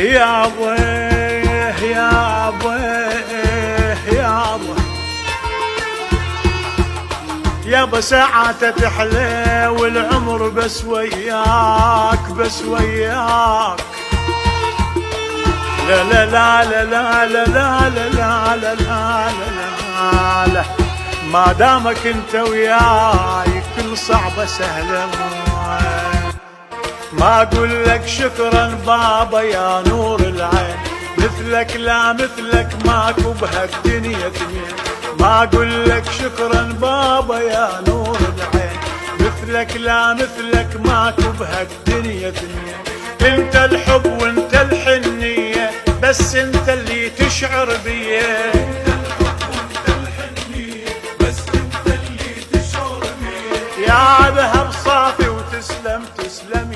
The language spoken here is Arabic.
يا ابويه يا ابويه يا ابويه يابا ساعات تحلى والعمر بس وياك بس وياك. لا لا لا لا لا لا لا لا لا لا لا لا ما دامك انت وياي كل صعبة سهلة. ما اقول لك شكرا بابا يا نور العين، مثلك لا مثلك ماكو بهالدنيا اثنين. ما اقول لك شكرا بابا يا نور العين، مثلك لا مثلك ماكو بهالدنيا اثنين. انت الحب وانت الحنية بس انت اللي تشعر بيه. يا ذهب صافي وتسلم تسلم